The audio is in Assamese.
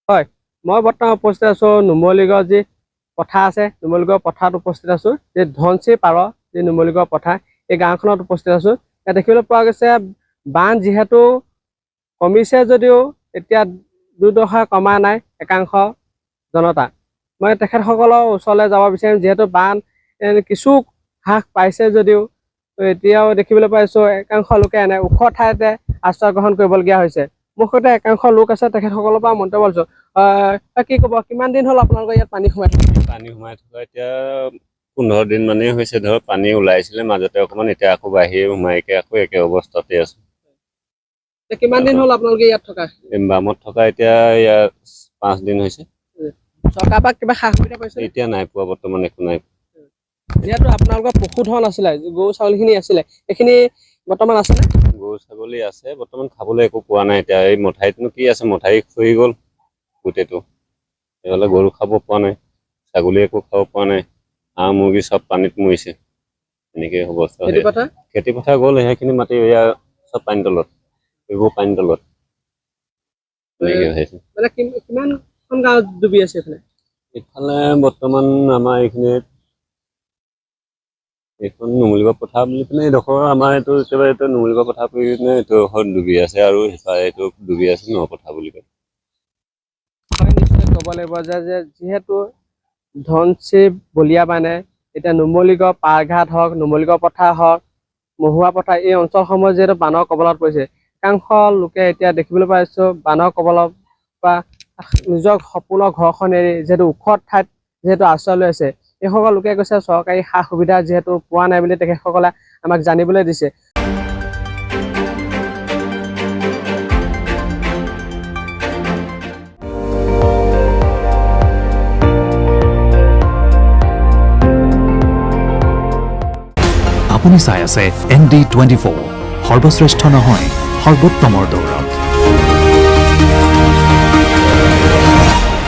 হয়, মই বৰ্তমান উপস্থিত আছোঁ নুমলীগড় যি পথাৰ আছে, নুমলীগড় পথাৰত উপস্থিত আছোঁ। যি ধনশিৰি পাৰৰ যি নুমলীগড় পথাৰ, এই গাঁওখনত উপস্থিত আছোঁ। ইয়াত দেখিবলৈ পোৱা গৈছে বান যিহেতু কমিছে যদিও এতিয়া দুৰ্দশা কমা নাই একাংশ জনতা। মই তেখেতসকলৰ ওচৰলৈ যাব বিচাৰিম, যিহেতু বান কিছু হ্ৰাস পাইছে যদিও এতিয়াও দেখিবলৈ পাইছোঁ একাংশ লোকে এনে ওখ ঠাইতে আশ্ৰয় গ্ৰহণ কৰিবলগীয়া হৈছে। মোৰ সৈতে একাংশ লোক আছে, তেখেতসকলৰ পৰা মন্তব্য লৈছোঁ। কি ক'ব, কিমান দিন হ'ল আপোনালোকৰ ইয়াত পানী সোমাই থাকে? পানী সোমাই থকা এতিয়া 15 দিন মানেই হৈছে। ধৰ পানী ওলাইছিলে মাজতে অকণমান, এতিয়া আকৌ বাহিৰে সোমাইকে আকৌ একে অৱস্থাতে আছে। কিমান দিন হ'ল আপোনালোকে ইয়াত থকা? বামত থকা এতিয়া ইয়াত 5 দিন হৈছে। চৰকাৰৰ পৰা কিবা সা সুবিধা পাইছে? এতিয়া নাই পোৱা, বৰ্তমান একো নাই। যিহেতু আপোনালোকৰ পশুধন আছিলে, গৰু ছাগলীখিনি আছিলে, এইখিনি বৰ্তমান আছেনে? গৰু ছাগলী আছে, বৰ্তমান খাবলৈ একো পোৱা নাই। এতিয়া এই মঠাইতনো কি আছে, মঠাই খহি গ'ল গোটেইটো। সেইফালে গৰু খাব পোৱা নাই, ছাগলী একো খাব পোৱা নাই, হাঁহ মুৰ্গী চব পানীত মৰিছে। এনেকৈ অৱস্থা। খেতি পথাৰ গ'ল, সেইখিনি মাটি এয়া চব পানী তলত, এইবোৰ পানী তলত এনেকৈ হৈছে। মানে কিমানখন গাঁৱত ডুবি আছে এইফালে? এইফালে বৰ্তমান আমাৰ এইখিনিত এইখন নুমলীগড় পথাৰ বুলি পিনে এইডোখৰ আমাৰ এইটো একেবাৰে এইটো নুমলীগড় পথাৰ পৰি পিনে এইটো ডুবি আছে, আৰু সিফালে এইটো ডুবি আছে ন পথাৰ বুলি কয়। হয়, নিশ্চয় ক'ব লাগিব যে যিহেতু ধনশিৰি বলিয়া বানে এতিয়া নুমলীগড় পাৰঘাট হওক, নুমলীগড় পথাৰ হওক, মহুৱা পথাৰ, এই অঞ্চলসমূহ যিহেতু বানৰ কবলত পৰিছে। একাংশ লোকে এতিয়া দেখিবলৈ পাইছোঁ বানৰ কবলত বা নিজৰ সপোনৰ ঘৰখন এৰি যিহেতু ওখ ঠাইত যিহেতু আশ্ৰয় লৈ আছে, এইসকল লোকে কৈছে চৰকাৰী সা সুবিধা যিহেতু পোৱা নাই বুলি তেখেতসকলে আমাক জানিবলৈ দিছে। আপুনি চাই আছে ND24, সৰ্বশ্ৰেষ্ঠ নহয় সৰ্বোত্তমৰ দৌৰ।